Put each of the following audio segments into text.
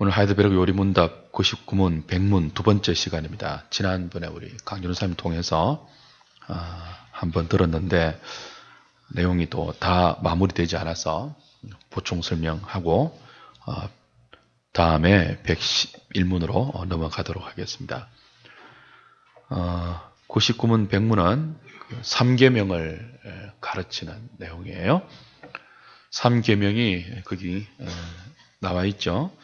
오늘 하이델베르그 요리문답 99문 100문 두 번째 시간입니다. 지난번에 우리 강준호 선생님 통해서 한번 들었는데 내용이 또 다 마무리되지 않아서 보충 설명하고 다음에 111문으로 넘어가도록 하겠습니다. 99문 100문은 3계명을 가르치는 내용이에요. 3계명이 거기 나와 있죠.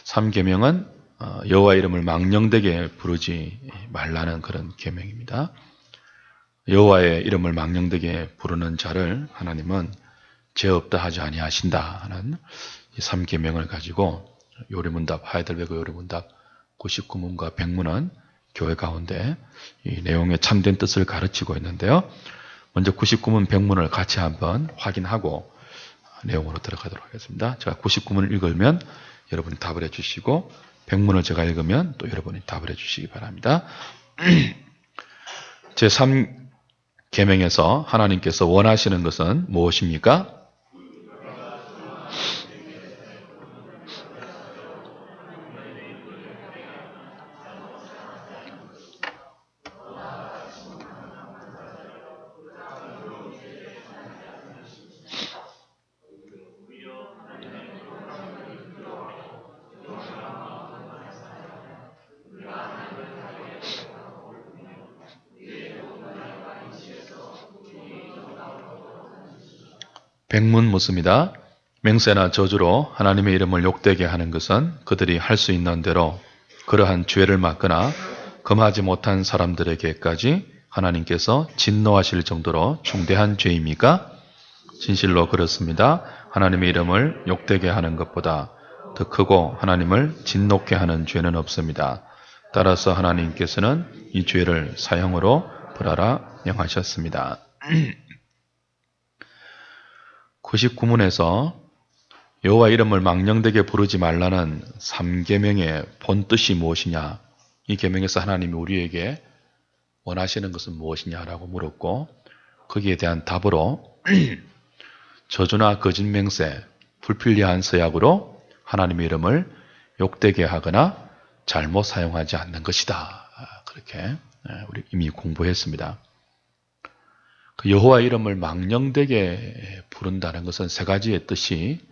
3계명은 여호와 이름을 망령되게 부르지 말라는 그런 계명입니다. 여호와의 이름을 망령되게 부르는 자를 하나님은 죄 없다 하지 아니하신다 하는 이 3계명을 가지고 요리문답, 하이델베르그 요리문답 99문과 100문은 교회 가운데 이 내용의 참된 뜻을 가르치고 있는데요. 먼저 99문, 100문을 같이 한번 확인하고 내용으로 들어가도록 하겠습니다. 제가 99문을 읽으면 여러분이 답을 해주시고 100문을 제가 읽으면 또 여러분이 답을 해주시기 바랍니다. 제3계명에서 하나님께서 원하시는 것은 무엇입니까? 백문 묻습니다. 맹세나 저주로 하나님의 이름을 욕되게 하는 것은 그들이 할 수 있는 대로 그러한 죄를 막거나 금하지 못한 사람들에게까지 하나님께서 진노하실 정도로 중대한 죄입니까? 진실로 그렇습니다. 하나님의 이름을 욕되게 하는 것보다 더 크고 하나님을 진노케 하는 죄는 없습니다. 따라서 하나님께서는 이 죄를 사형으로 벌하라 명하셨습니다. 99문에서 여호와 이름을 망령되게 부르지 말라는 3계명의 본뜻이 무엇이냐, 이 계명에서 하나님이 우리에게 원하시는 것은 무엇이냐라고 물었고 거기에 대한 답으로 저주나 거짓맹세, 불필요한 서약으로 하나님의 이름을 욕되게 하거나 잘못 사용하지 않는 것이다. 그렇게 우리 이미 공부했습니다. 그 여호와 이름을 망령되게 부른다는 것은 세 가지의 뜻이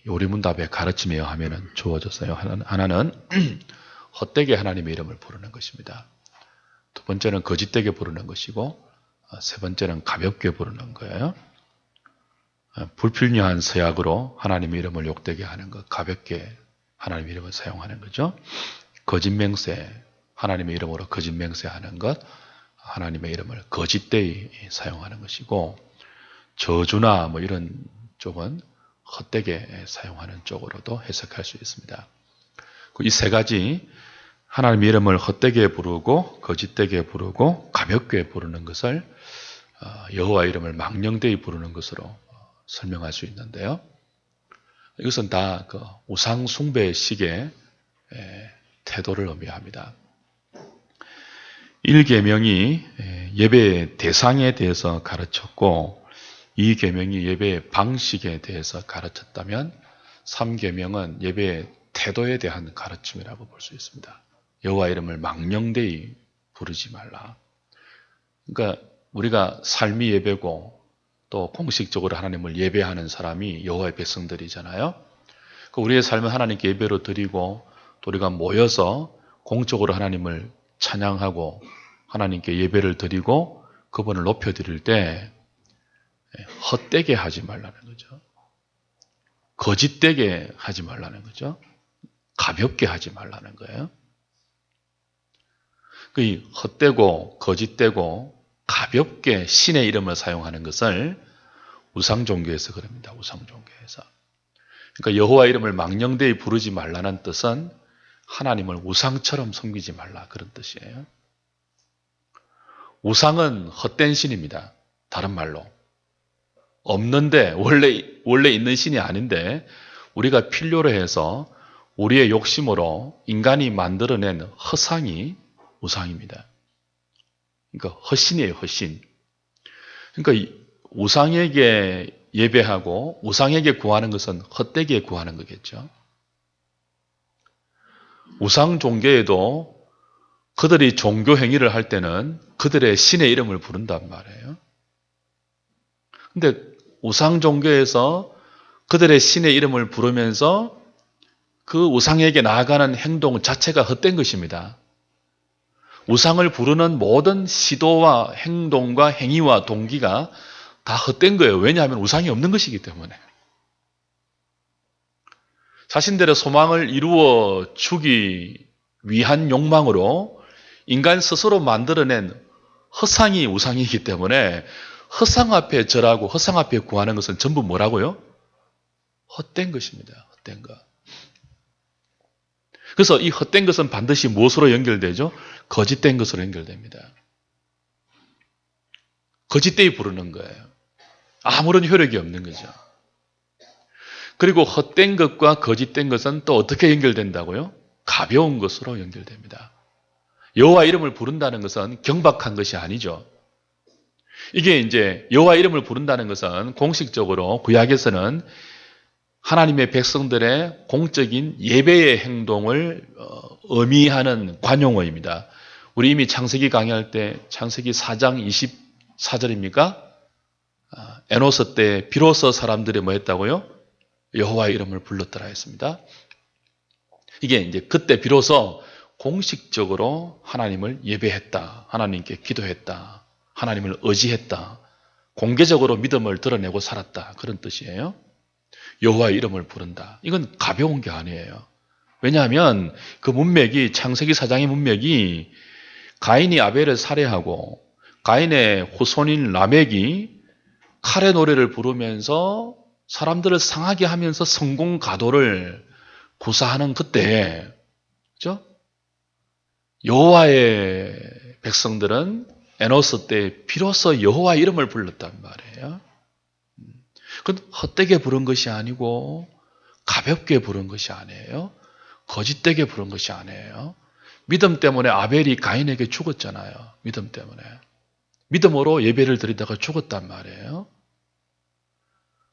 요리문답의 가르침에 의하면 주어졌어요. 하나는 헛되게 하나님의 이름을 부르는 것입니다. 두 번째는 거짓되게 부르는 것이고 세 번째는 가볍게 부르는 거예요. 불필요한 서약으로 하나님의 이름을 욕되게 하는 것, 가볍게 하나님의 이름을 사용하는 거죠. 거짓맹세, 하나님의 이름으로 거짓맹세하는 것, 하나님의 이름을 거짓되이 사용하는 것이고, 저주나 이런 쪽은 헛되게 사용하는 쪽으로도 해석할 수 있습니다. 이 세 가지, 하나님의 이름을 헛되게 부르고 거짓되게 부르고 가볍게 부르는 것을 여호와 이름을 망령되이 부르는 것으로 설명할 수 있는데요. 이것은 다 그 우상 숭배식의 태도를 의미합니다. 1계명이 예배의 대상에 대해서 가르쳤고 2계명이 예배의 방식에 대해서 가르쳤다면 3계명은 예배의 태도에 대한 가르침이라고 볼 수 있습니다. 여호와 이름을 망령되이 부르지 말라. 그러니까 우리가 삶이 예배고 또 공식적으로 하나님을 예배하는 사람이 여호와의 백성들이잖아요. 우리의 삶을 하나님께 예배로 드리고 또 우리가 모여서 공적으로 하나님을 찬양하고 하나님께 예배를 드리고 그분을 높여드릴 때 헛되게 하지 말라는 거죠. 거짓되게 하지 말라는 거죠. 가볍게 하지 말라는 거예요. 그 헛되고 거짓되고 가볍게 신의 이름을 사용하는 것을 우상종교에서 그럽니다. 우상종교에서. 그러니까 여호와 이름을 망령되이 부르지 말라는 뜻은 하나님을 우상처럼 섬기지 말라, 그런 뜻이에요. 우상은 헛된 신입니다. 다른 말로. 없는데 원래 있는 신이 아닌데 우리가 필요로 해서 우리의 욕심으로 인간이 만들어낸 허상이 우상입니다. 그러니까 허신이에요, 허신. 그러니까 우상에게 예배하고 우상에게 구하는 것은 헛되게 구하는 거겠죠. 우상 종교에도 그들이 종교 행위를 할 때는 그들의 신의 이름을 부른단 말이에요. 근데 우상 종교에서 그들의 신의 이름을 부르면서 그 우상에게 나아가는 행동 자체가 헛된 것입니다. 우상을 부르는 모든 시도와 행동과 행위와 동기가 다 헛된 거예요. 왜냐하면 우상이 없는 것이기 때문에. 자신들의 소망을 이루어 주기 위한 욕망으로 인간 스스로 만들어낸 허상이 우상이기 때문에 허상 앞에 절하고 허상 앞에 구하는 것은 전부 뭐라고요? 헛된 것입니다. 헛된 것. 그래서 이 헛된 것은 반드시 무엇으로 연결되죠? 거짓된 것으로 연결됩니다. 거짓되이 부르는 거예요. 아무런 효력이 없는 거죠. 그리고 헛된 것과 거짓된 것은 또 어떻게 연결된다고요? 가벼운 것으로 연결됩니다. 여호와 이름을 부른다는 것은 경박한 것이 아니죠. 이게 이제 여호와 이름을 부른다는 것은 공식적으로 구약에서는 하나님의 백성들의 공적인 예배의 행동을 의미하는 관용어입니다. 우리 이미 창세기 강의할 때 창세기 4장 24절입니까? 에노스 때 비로소 사람들이 뭐 했다고요? 여호와의 이름을 불렀더라 했습니다. 이게 이제 그때 비로소 공식적으로 하나님을 예배했다. 하나님께 기도했다. 하나님을 의지했다. 공개적으로 믿음을 드러내고 살았다. 그런 뜻이에요. 여호와의 이름을 부른다. 이건 가벼운 게 아니에요. 왜냐하면 그 문맥이 창세기 4장의 문맥이 가인이 아벨을 살해하고 가인의 후손인 라멕이 칼의 노래를 부르면서 사람들을 상하게 하면서 성공 가도를 구사하는 그때에 그죠? 여호와의 백성들은 에노스 때 비로소 여호와의 이름을 불렀단 말이에요. 그건 헛되게 부른 것이 아니고 가볍게 부른 것이 아니에요. 거짓되게 부른 것이 아니에요. 믿음 때문에 아벨이 가인에게 죽었잖아요. 믿음 때문에. 믿음으로 예배를 드리다가 죽었단 말이에요.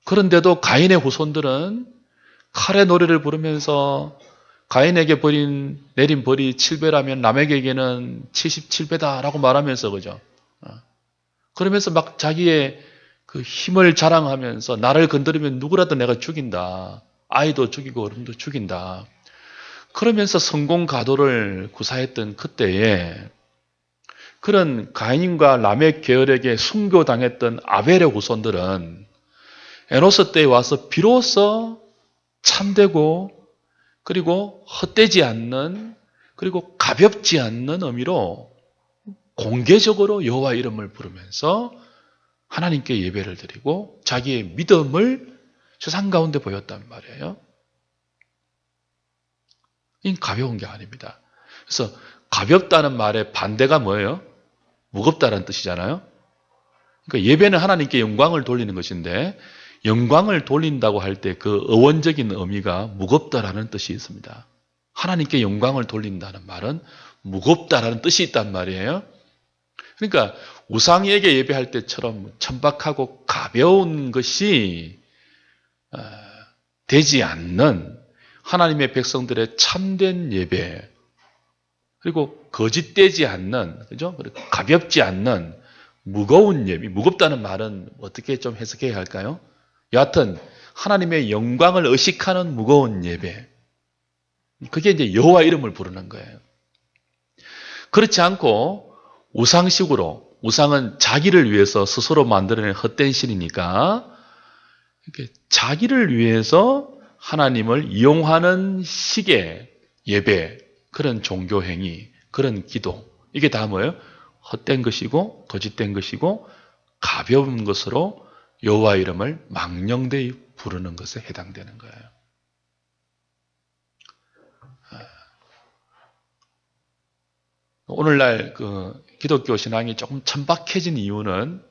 그런데도 가인의 후손들은 칼의 노래를 부르면서 가인에게 내린 벌이 7배라면 라멕에게는 77배다라고 말하면서 그죠? 그러면서 막 자기의 그 힘을 자랑하면서 나를 건드리면 누구라도 내가 죽인다. 아이도 죽이고 어른도 죽인다. 그러면서 성공 가도를 구사했던 그때에 그런 가인과 라멕 계열에게 순교당했던 아벨의 후손들은 에노스 때에 와서 비로소 참되고 그리고 헛되지 않는 그리고 가볍지 않는 의미로 공개적으로 여호와 이름을 부르면서 하나님께 예배를 드리고 자기의 믿음을 세상 가운데 보였단 말이에요. 이건 가벼운 게 아닙니다. 그래서 가볍다는 말의 반대가 뭐예요? 무겁다는 뜻이잖아요. 그러니까 예배는 하나님께 영광을 돌리는 것인데 영광을 돌린다고 할 때 그 어원적인 의미가 무겁다라는 뜻이 있습니다. 하나님께 영광을 돌린다는 말은 무겁다라는 뜻이 있단 말이에요. 그러니까 우상에게 예배할 때처럼 천박하고 가벼운 것이 되지 않는 하나님의 백성들의 참된 예배 그리고 거짓되지 않는 그죠? 가볍지 않는 무거운 예배. 무겁다는 말은 어떻게 좀 해석해야 할까요? 여하튼 하나님의 영광을 의식하는 무거운 예배. 그게 이제 여호와 이름을 부르는 거예요. 그렇지 않고 우상식으로 우상은 자기를 위해서 스스로 만들어낸 헛된 신이니까 이렇게 자기를 위해서 하나님을 이용하는 식의 예배, 그런 종교 행위, 그런 기도 이게 다 뭐예요? 헛된 것이고 거짓된 것이고 가벼운 것으로 여호와 이름을 망령되이 부르는 것에 해당되는 거예요. 오늘날 그 기독교 신앙이 조금 천박해진 이유는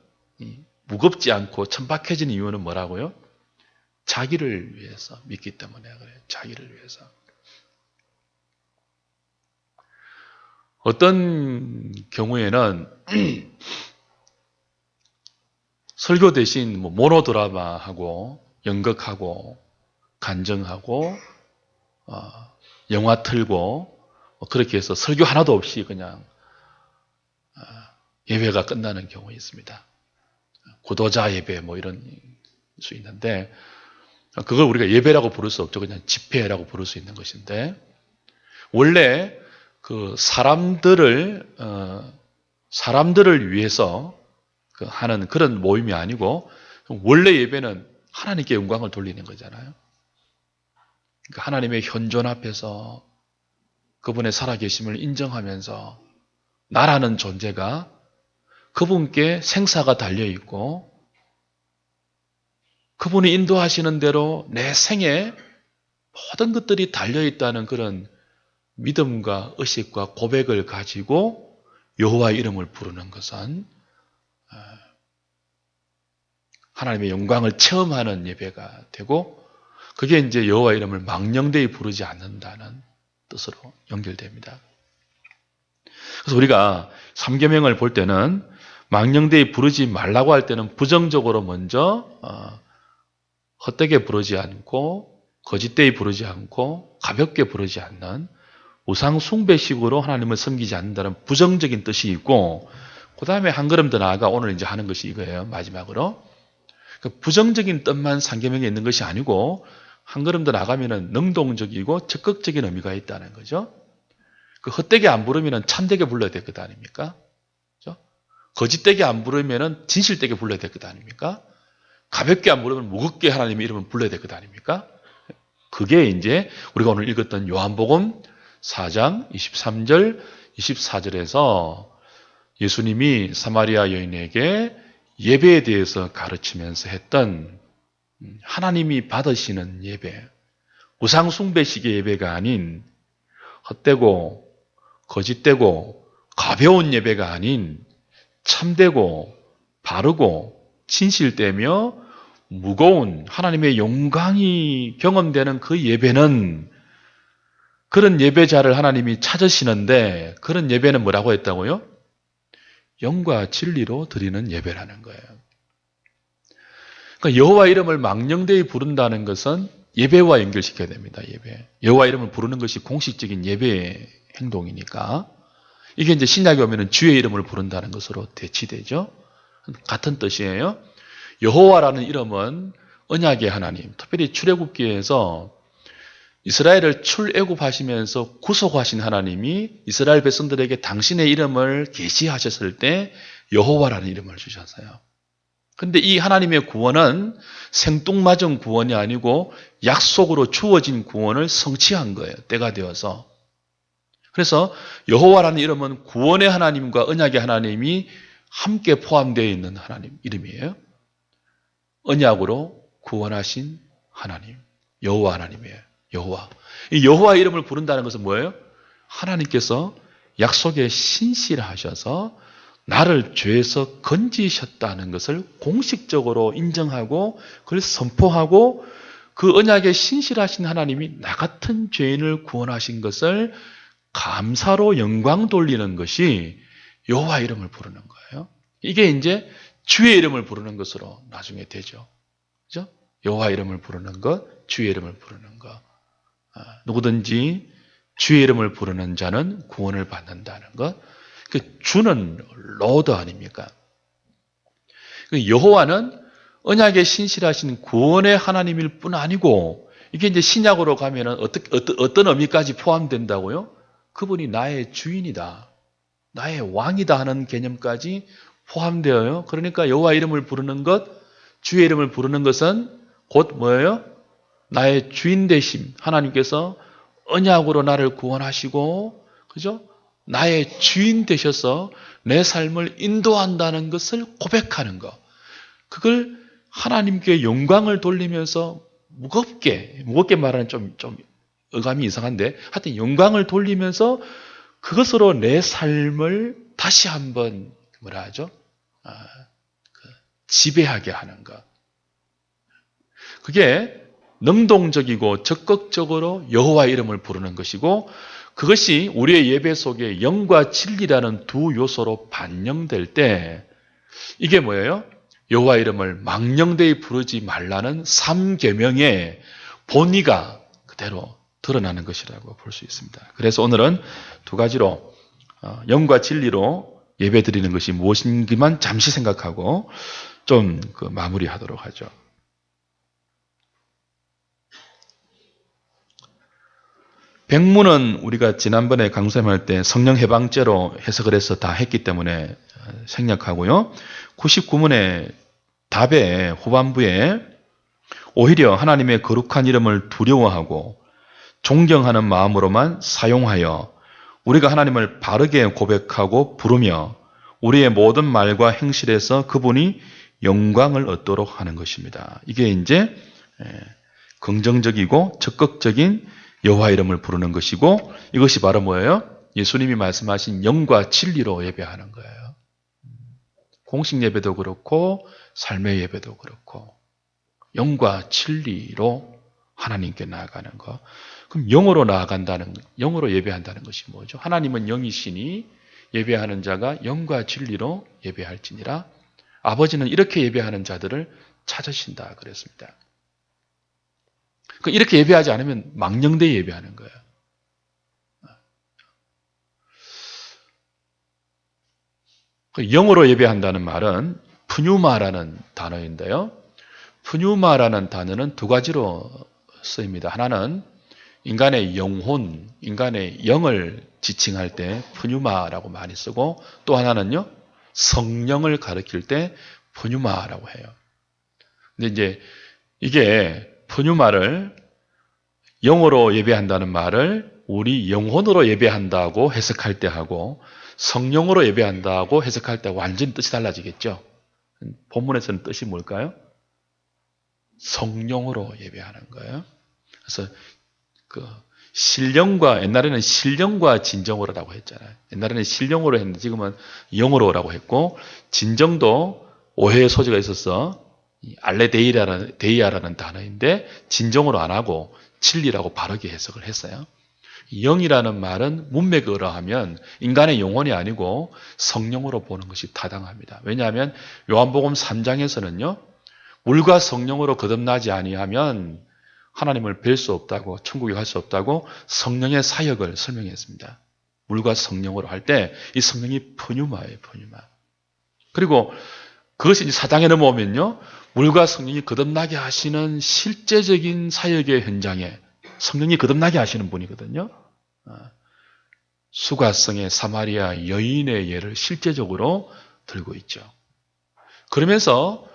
무겁지 않고 천박해진 이유는 뭐라고요? 자기를 위해서 믿기 때문에 그래요. 자기를 위해서. 어떤 경우에는 설교 대신 모노드라마하고 연극하고 간정하고 영화 틀고 그렇게 해서 설교 하나도 없이 그냥 예배가 끝나는 경우가 있습니다. 고도자 예배 뭐 이런 수 있는데 그걸 우리가 예배라고 부를 수 없죠. 그냥 집회라고 부를 수 있는 것인데 원래 그 사람들을 위해서 하는 그런 모임이 아니고 원래 예배는 하나님께 영광을 돌리는 거잖아요. 그러니까 하나님의 현존 앞에서 그분의 살아계심을 인정하면서 나라는 존재가 그분께 생사가 달려있고 그분이 인도하시는 대로 내 생에 모든 것들이 달려있다는 그런 믿음과 의식과 고백을 가지고 여호와의 이름을 부르는 것은 하나님의 영광을 체험하는 예배가 되고 그게 이제 여호와의 이름을 망령되이 부르지 않는다는 뜻으로 연결됩니다. 그래서 우리가 3계명을 볼 때는 망령되이 부르지 말라고 할 때는 부정적으로 먼저 헛되게 부르지 않고 거짓되이 부르지 않고 가볍게 부르지 않는 우상 숭배식으로 하나님을 섬기지 않는다는 부정적인 뜻이 있고 그 다음에 한 걸음 더 나아가 오늘 이제 하는 것이 이거예요. 마지막으로 부정적인 뜻만 3계명에 있는 것이 아니고 한 걸음 더 나가면은 능동적이고 적극적인 의미가 있다는 거죠. 그 헛되게 안 부르면은 참되게 불러야 될 것 아닙니까? 그렇죠? 거짓되게 안 부르면은 진실되게 불러야 될 것 아닙니까? 가볍게 안 부르면 무겁게 하나님의 이름을 불러야 될 것 아닙니까? 그게 이제 우리가 오늘 읽었던 요한복음 4장 23절, 24절에서 예수님이 사마리아 여인에게 예배에 대해서 가르치면서 했던 하나님이 받으시는 예배, 우상 숭배식의 예배가 아닌 헛되고 거짓되고 가벼운 예배가 아닌 참되고 바르고 진실되며 무거운 하나님의 영광이 경험되는 그 예배는 그런 예배자를 하나님이 찾으시는데 그런 예배는 뭐라고 했다고요? 영과 진리로 드리는 예배라는 거예요. 그러니까 여호와 이름을 망령되이 부른다는 것은 예배와 연결시켜야 됩니다. 예배. 여호와 이름을 부르는 것이 공식적인 예배의 행동이니까 이게 이제 신약에 오면은 주의 이름을 부른다는 것으로 대치되죠. 같은 뜻이에요. 여호와라는 이름은 언약의 하나님, 특별히 출애굽기에서 이스라엘을 출애굽하시면서 구속하신 하나님이 이스라엘 백성들에게 당신의 이름을 계시하셨을 때 여호와라는 이름을 주셨어요. 그런데 이 하나님의 구원은 생뚱맞은 구원이 아니고 약속으로 주어진 구원을 성취한 거예요. 때가 되어서. 그래서 여호와라는 이름은 구원의 하나님과 언약의 하나님이 함께 포함되어 있는 하나님 이름이에요. 언약으로 구원하신 하나님, 여호와 하나님이에요. 여호와. 이 여호와 이름을 부른다는 것은 뭐예요? 하나님께서 약속에 신실하셔서 나를 죄에서 건지셨다는 것을 공식적으로 인정하고 그걸 선포하고 그 언약에 신실하신 하나님이 나 같은 죄인을 구원하신 것을 감사로 영광 돌리는 것이 여호와 이름을 부르는 거예요. 이게 이제 주의 이름을 부르는 것으로 나중에 되죠. 그죠? 여호와 이름을 부르는 것, 주의 이름을 부르는 것. 누구든지 주의 이름을 부르는 자는 구원을 받는다는 것. 그 주는 로드 아닙니까? 여호와는 언약에 신실하신 구원의 하나님일 뿐 아니고 이게 이제 신약으로 가면은 어떤 의미까지 포함된다고요? 그분이 나의 주인이다. 나의 왕이다 하는 개념까지 포함되어요. 그러니까 여호와 이름을 부르는 것, 주의 이름을 부르는 것은 곧 뭐예요? 나의 주인 되심. 하나님께서 언약으로 나를 구원하시고, 그죠? 나의 주인 되셔서 내 삶을 인도한다는 것을 고백하는 것. 그걸 하나님께 영광을 돌리면서 무겁게 말하는 좀 어감이 이상한데, 하여튼 영광을 돌리면서 그것으로 내 삶을 다시 한번 뭐라 하죠? 지배하게 하는 것. 그게 능동적이고 적극적으로 여호와 이름을 부르는 것이고 그것이 우리의 예배 속에 영과 진리라는 두 요소로 반영될 때 이게 뭐예요? 여호와 이름을 망령되이 부르지 말라는 3계명의 본의가 그대로 드러나는 것이라고 볼 수 있습니다. 그래서 오늘은 두 가지로 영과 진리로 예배드리는 것이 무엇인지만 잠시 생각하고 좀 마무리하도록 하죠. 백문은 우리가 지난번에 강수할 때 성령 해방죄로 해석을 해서 다 했기 때문에 생략하고요. 99문의 답의 후반부에 오히려 하나님의 거룩한 이름을 두려워하고 존경하는 마음으로만 사용하여 우리가 하나님을 바르게 고백하고 부르며 우리의 모든 말과 행실에서 그분이 영광을 얻도록 하는 것입니다. 이게 이제 긍정적이고 적극적인 여호와 이름을 부르는 것이고, 이것이 바로 뭐예요? 예수님이 말씀하신 영과 진리로 예배하는 거예요. 공식 예배도 그렇고 삶의 예배도 그렇고 영과 진리로 하나님께 나아가는 것. 그럼 영으로 나아간다는, 영으로 예배한다는 것이 뭐죠? 하나님은 영이시니 예배하는 자가 영과 진리로 예배할지니라. 아버지는 이렇게 예배하는 자들을 찾으신다 그랬습니다. 이렇게 예배하지 않으면 망령되이 예배하는 거예요. 영으로 예배한다는 말은 푸뉴마라는 단어인데요. 푸뉴마라는 단어는 두 가지로 쓰입니다. 하나는 인간의 영혼, 인간의 영을 지칭할 때 푸뉴마라고 많이 쓰고, 또 하나는요, 성령을 가리킬 때 푸뉴마라고 해요. 근데 이제 이게 푸뉴마를 영으로 예배한다는 말을 우리 영혼으로 예배한다고 해석할 때 하고 성령으로 예배한다고 해석할 때 완전히 뜻이 달라지겠죠. 본문에서는 뜻이 뭘까요? 성령으로 예배하는 거예요. 그래서 신령과, 옛날에는 신령과 진정으로라고 했잖아요. 옛날에는 신령으로 했는데 지금은 영으로라고 했고, 진정도 오해의 소지가 있어서 알레데이아라는 단어인데 진정으로 안 하고 진리라고 바르게 해석을 했어요. 영이라는 말은 문맥으로 하면 인간의 영혼이 아니고 성령으로 보는 것이 타당합니다. 왜냐하면 요한복음 3장에서는요, 물과 성령으로 거듭나지 아니하면 하나님을 뵐 수 없다고, 천국에 갈 수 없다고 성령의 사역을 설명했습니다. 물과 성령으로 할 때 이 성령이 푸뉴마예요, 푸뉴마. 그리고 그것이 4장에 넘어오면요, 물과 성령이 거듭나게 하시는 실제적인 사역의 현장에 성령이 거듭나게 하시는 분이거든요. 수가성의 사마리아 여인의 예를 실제적으로 들고 있죠. 그러면서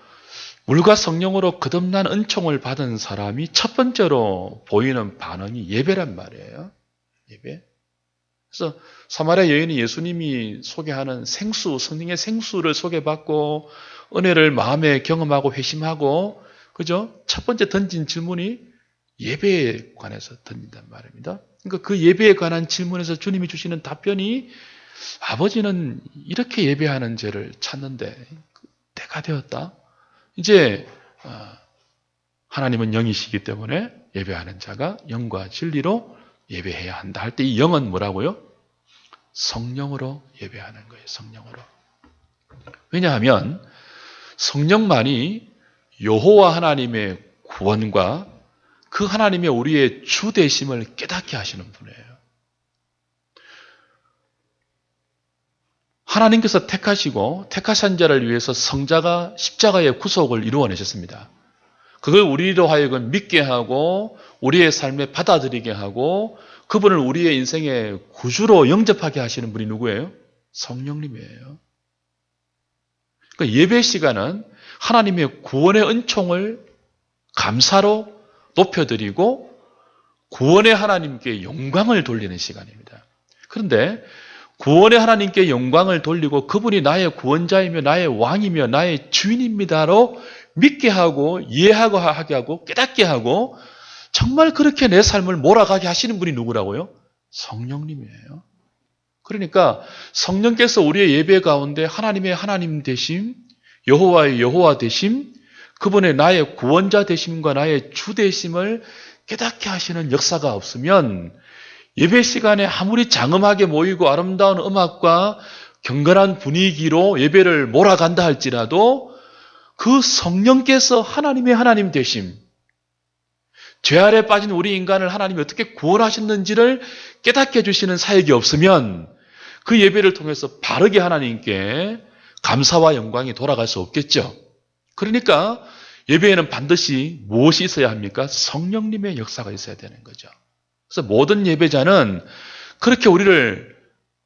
물과 성령으로 거듭난 은총을 받은 사람이 첫 번째로 보이는 반응이 예배란 말이에요. 예배. 그래서 사마리아 여인이 예수님이 소개하는 생수, 성령의 생수를 소개받고 은혜를 마음에 경험하고 회심하고, 그죠? 첫 번째 던진 질문이 예배에 관해서 던진단 말입니다. 그러니까 그 예배에 관한 질문에서 주님이 주시는 답변이, 아버지는 이렇게 예배하는 죄를 찾는데 때가 되었다. 이제 하나님은 영이시기 때문에 예배하는 자가 영과 진리로 예배해야 한다 할 때 이 영은 뭐라고요? 성령으로 예배하는 거예요. 성령으로. 왜냐하면 성령만이 여호와 하나님의 구원과 그 하나님의 우리의 주 되심을 깨닫게 하시는 분이에요. 하나님께서 택하신 자를 위해서 성자가 십자가의 구속을 이루어내셨습니다. 그걸 우리로 하여금 믿게 하고 우리의 삶에 받아들이게 하고 그분을 우리의 인생의 구주로 영접하게 하시는 분이 누구예요? 성령님이에요. 그러니까 예배 시간은 하나님의 구원의 은총을 감사로 높여드리고 구원의 하나님께 영광을 돌리는 시간입니다. 그런데 구원의 하나님께 영광을 돌리고 그분이 나의 구원자이며 나의 왕이며 나의 주인입니다로 믿게 하고 이해하고 하게 하고 깨닫게 하고 정말 그렇게 내 삶을 몰아가게 하시는 분이 누구라고요? 성령님이에요. 그러니까 성령께서 우리의 예배 가운데 하나님의 하나님 되심, 여호와의 여호와 되심, 그분의 나의 구원자 되심과 나의 주 되심을 깨닫게 하시는 역사가 없으면 예배 시간에 아무리 장엄하게 모이고 아름다운 음악과 경건한 분위기로 예배를 몰아간다 할지라도 그 성령께서 하나님의 하나님 되심, 죄 아래 빠진 우리 인간을 하나님이 어떻게 구원하셨는지를 깨닫게 해주시는 사역이 없으면 그 예배를 통해서 바르게 하나님께 감사와 영광이 돌아갈 수 없겠죠. 그러니까 예배에는 반드시 무엇이 있어야 합니까? 성령님의 역사가 있어야 되는 거죠. 그래서 모든 예배자는 그렇게 우리를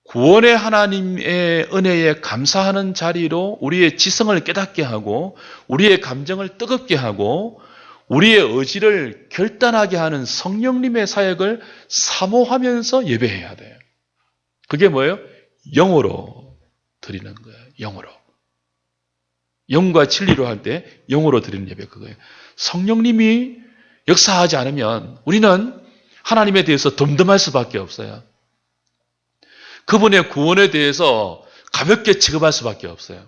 구원의 하나님의 은혜에 감사하는 자리로 우리의 지성을 깨닫게 하고 우리의 감정을 뜨겁게 하고 우리의 의지를 결단하게 하는 성령님의 사역을 사모하면서 예배해야 돼요. 그게 뭐예요? 영으로 드리는 거예요. 영으로. 영과 진리로 할 때 영으로 드리는 예배 그거예요. 성령님이 역사하지 않으면 우리는 하나님에 대해서 덤덤할 수밖에 없어요. 그분의 구원에 대해서 가볍게 취급할 수밖에 없어요.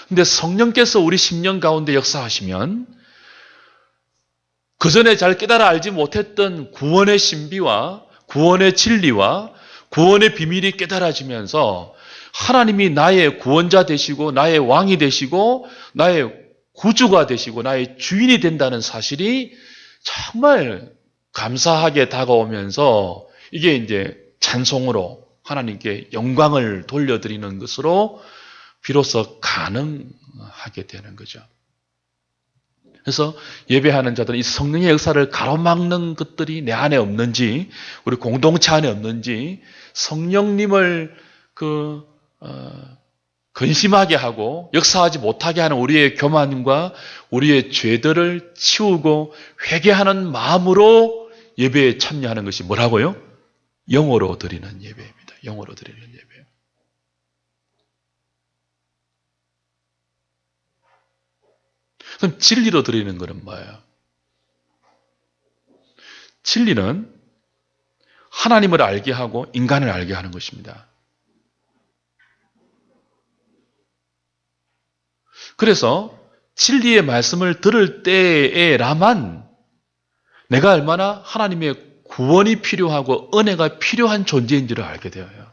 그런데 성령께서 우리 심령 가운데 역사하시면 그전에 잘 깨달아 알지 못했던 구원의 신비와 구원의 진리와 구원의 비밀이 깨달아지면서 하나님이 나의 구원자 되시고 나의 왕이 되시고 나의 구주가 되시고 나의 주인이 된다는 사실이 정말 감사하게 다가오면서 이게 이제 찬송으로 하나님께 영광을 돌려드리는 것으로 비로소 가능하게 되는 거죠. 그래서 예배하는 자들은 이 성령의 역사를 가로막는 것들이 내 안에 없는지, 우리 공동체 안에 없는지, 성령님을 근심하게 하고 역사하지 못하게 하는 우리의 교만과 우리의 죄들을 치우고 회개하는 마음으로 예배에 참여하는 것이 뭐라고요? 영으로 드리는 예배입니다. 영으로 드리는 예배. 그럼 진리로 드리는 것은 뭐예요? 진리는 하나님을 알게 하고 인간을 알게 하는 것입니다. 그래서 진리의 말씀을 들을 때에라만 내가 얼마나 하나님의 구원이 필요하고 은혜가 필요한 존재인지를 알게 되어요.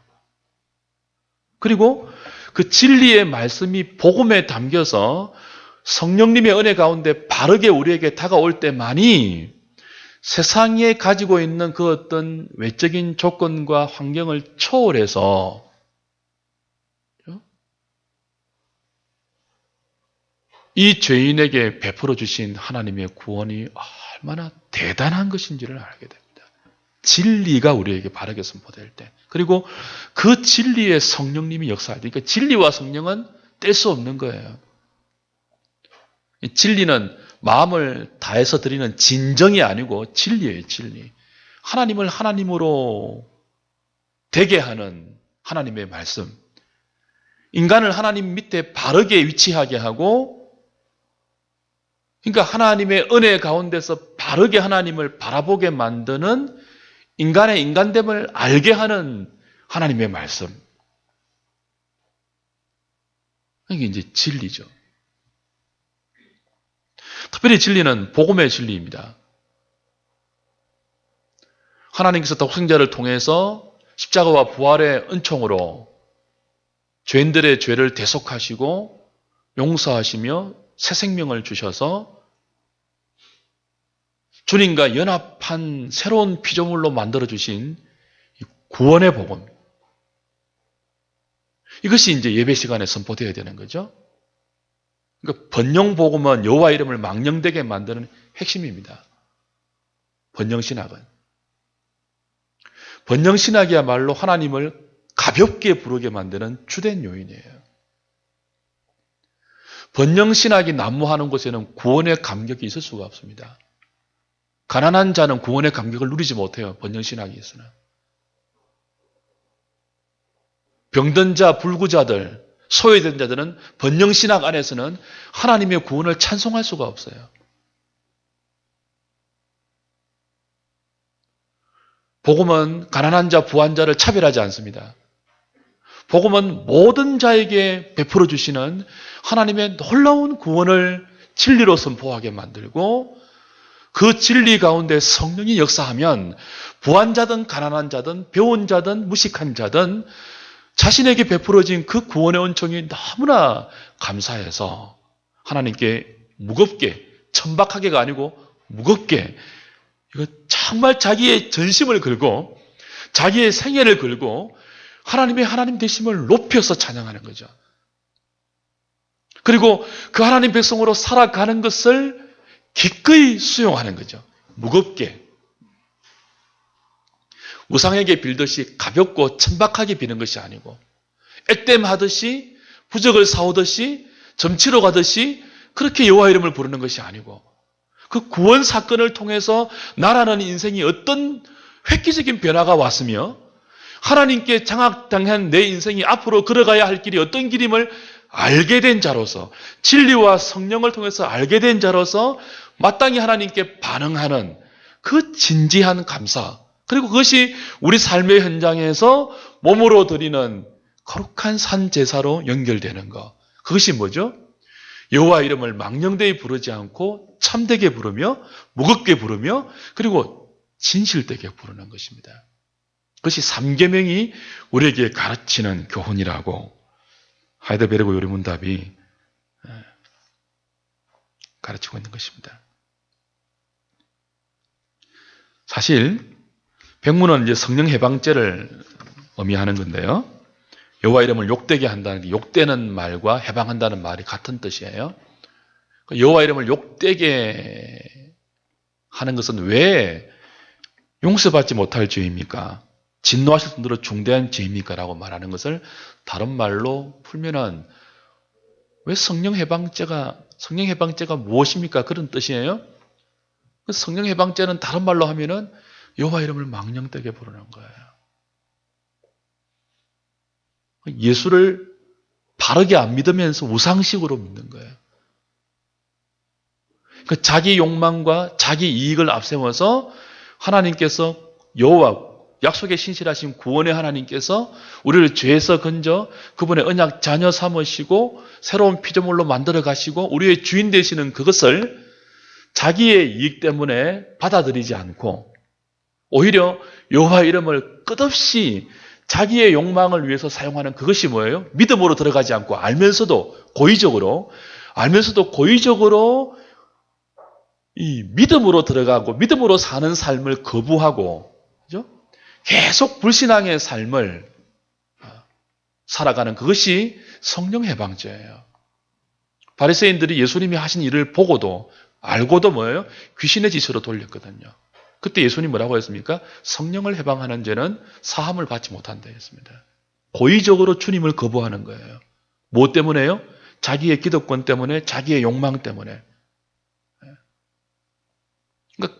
그리고 그 진리의 말씀이 복음에 담겨서 성령님의 은혜 가운데 바르게 우리에게 다가올 때만이 세상에 가지고 있는 그 어떤 외적인 조건과 환경을 초월해서 이 죄인에게 베풀어 주신 하나님의 구원이 얼마나 대단한 것인지를 알게 됩니다. 진리가 우리에게 바르게 선포될 때, 그리고 그 진리의 성령님이 역사할 때, 그러니까 진리와 성령은 뗄 수 없는 거예요. 진리는 마음을 다해서 드리는 진정이 아니고 진리예요, 진리. 하나님을 하나님으로 되게 하는 하나님의 말씀. 인간을 하나님 밑에 바르게 위치하게 하고, 그러니까 하나님의 은혜 가운데서 바르게 하나님을 바라보게 만드는 인간의 인간됨을 알게 하는 하나님의 말씀. 이게 이제 진리죠. 특별히 진리는 복음의 진리입니다. 하나님께서 독생자를 통해서 십자가와 부활의 은총으로 죄인들의 죄를 대속하시고 용서하시며 새 생명을 주셔서 주님과 연합한 새로운 피조물로 만들어주신 구원의 복음. 이것이 이제 예배 시간에 선포되어야 되는 거죠. 그러니까 번영복음은 여호와 이름을 망령되게 만드는 핵심입니다. 번영신학은. 번영신학이야말로 하나님을 가볍게 부르게 만드는 주된 요인이에요. 번영신학이 난무하는 곳에는 구원의 감격이 있을 수가 없습니다. 가난한 자는 구원의 감격을 누리지 못해요. 번영신학이 있으나. 병든 자, 불구자들, 소외된 자들은 번영신학 안에서는 하나님의 구원을 찬송할 수가 없어요. 복음은 가난한 자, 부한 자를 차별하지 않습니다. 복음은 모든 자에게 베풀어 주시는 하나님의 놀라운 구원을 진리로 선포하게 만들고, 그 진리 가운데 성령이 역사하면 부한 자든 가난한 자든 배운 자든 무식한 자든 자신에게 베풀어진 그 구원의 은총이 너무나 감사해서 하나님께 무겁게, 천박하게가 아니고 무겁게 이거 정말 자기의 전심을 걸고 자기의 생애를 걸고 하나님의 하나님 되심을 높여서 찬양하는 거죠. 그리고 그 하나님 백성으로 살아가는 것을 기꺼이 수용하는 거죠. 무겁게. 우상에게 빌듯이 가볍고 천박하게 비는 것이 아니고 액땜하듯이 부적을 사오듯이 점치러 가듯이 그렇게 여호와 이름을 부르는 것이 아니고 그 구원 사건을 통해서 나라는 인생이 어떤 획기적인 변화가 왔으며 하나님께 장악당한 내 인생이 앞으로 걸어가야 할 길이 어떤 길임을 알게 된 자로서 진리와 성령을 통해서 알게 된 자로서 마땅히 하나님께 반응하는 그 진지한 감사 그리고 그것이 우리 삶의 현장에서 몸으로 드리는 거룩한 산 제사로 연결되는 것. 그것이 뭐죠? 여호와 이름을 망령되이 부르지 않고 참되게 부르며 무겁게 부르며 그리고 진실되게 부르는 것입니다. 그것이 3계명이 우리에게 가르치는 교훈이라고 하이델베르그 요리문답이 가르치고 있는 것입니다. 사실 백문은 이제 성령 해방죄를 의미하는 건데요. 여호와 이름을 욕되게 한다는 게 욕되는 말과 해방한다는 말이 같은 뜻이에요. 여호와 이름을 욕되게 하는 것은 왜 용서받지 못할 죄입니까? 진노하실 정도로 중대한 죄입니까? 라고 말하는 것을 다른 말로 풀면은 왜 성령 해방죄가 무엇입니까? 그런 뜻이에요. 성령 해방죄는 다른 말로 하면은 여호와 이름을 망령되게 부르는 거예요. 예수를 바르게 안 믿으면서 우상식으로 믿는 거예요. 그러니까 자기 욕망과 자기 이익을 앞세워서 하나님께서 여호와 약속의 신실하신 구원의 하나님께서 우리를 죄에서 건져 그분의 언약 자녀 삼으시고 새로운 피조물로 만들어 가시고 우리의 주인 되시는 그것을 자기의 이익 때문에 받아들이지 않고 오히려 여호와 이름을 끝없이 자기의 욕망을 위해서 사용하는 그것이 뭐예요? 믿음으로 들어가지 않고 알면서도 고의적으로 이 믿음으로 들어가고 믿음으로 사는 삶을 거부하고 그죠? 계속 불신앙의 삶을 살아가는 그것이 성령 해방죄예요. 바리새인들이 예수님이 하신 일을 보고도 알고도 뭐예요? 귀신의 짓으로 돌렸거든요. 그때 예수님 뭐라고 했습니까? 성령을 해방하는 죄는 사함을 받지 못한다 했습니다. 고의적으로 주님을 거부하는 거예요. 뭐 때문에요? 자기의 기득권 때문에, 자기의 욕망 때문에. 그러니까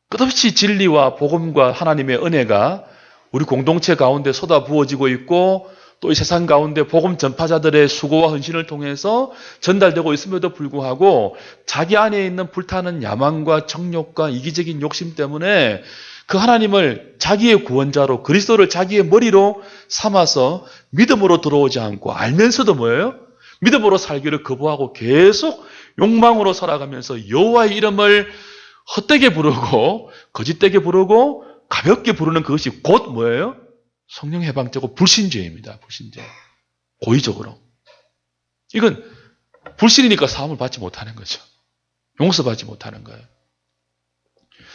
끝없이 진리와 복음과 하나님의 은혜가 우리 공동체 가운데 쏟아 부어지고 있고 또 이 세상 가운데 복음 전파자들의 수고와 헌신을 통해서 전달되고 있음에도 불구하고 자기 안에 있는 불타는 야망과 정욕과 이기적인 욕심 때문에 그 하나님을 자기의 구원자로 그리스도를 자기의 머리로 삼아서 믿음으로 들어오지 않고 알면서도 뭐예요? 믿음으로 살기를 거부하고 계속 욕망으로 살아가면서 여호와의 이름을 헛되게 부르고 거짓되게 부르고 가볍게 부르는 그것이 곧 뭐예요? 성령 해방죄고 불신죄입니다. 불신죄. 고의적으로. 이건 불신이니까 사함을 받지 못하는 거죠. 용서받지 못하는 거예요.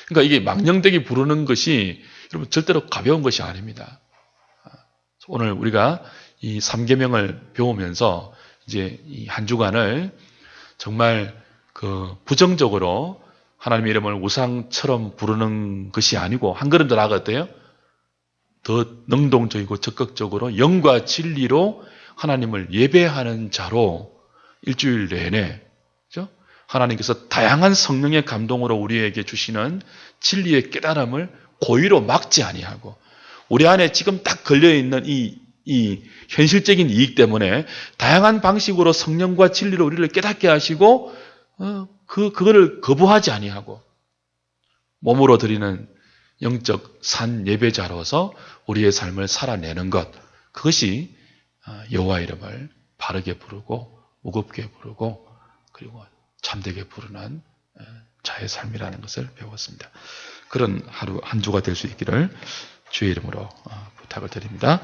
그러니까 이게 망령되게 부르는 것이 여러분 절대로 가벼운 것이 아닙니다. 오늘 우리가 이 3계명을 배우면서 이제 이 한 주간을 정말 그 부정적으로 하나님의 이름을 우상처럼 부르는 것이 아니고 한 걸음 더 나아가 어때요? 더 능동적이고 적극적으로 영과 진리로 하나님을 예배하는 자로 일주일 내내 그렇죠? 하나님께서 다양한 성령의 감동으로 우리에게 주시는 진리의 깨달음을 고의로 막지 아니하고 우리 안에 지금 딱 걸려있는 이 현실적인 이익 때문에 다양한 방식으로 성령과 진리로 우리를 깨닫게 하시고 그거를 거부하지 아니하고 몸으로 드리는 영적 산 예배자로서 우리의 삶을 살아내는 것 그것이 여호와 이름을 바르게 부르고 무겁게 부르고 그리고 참되게 부르는 자의 삶이라는 것을 배웠습니다. 그런 하루 한 주가 될 수 있기를 주의 이름으로 부탁을 드립니다.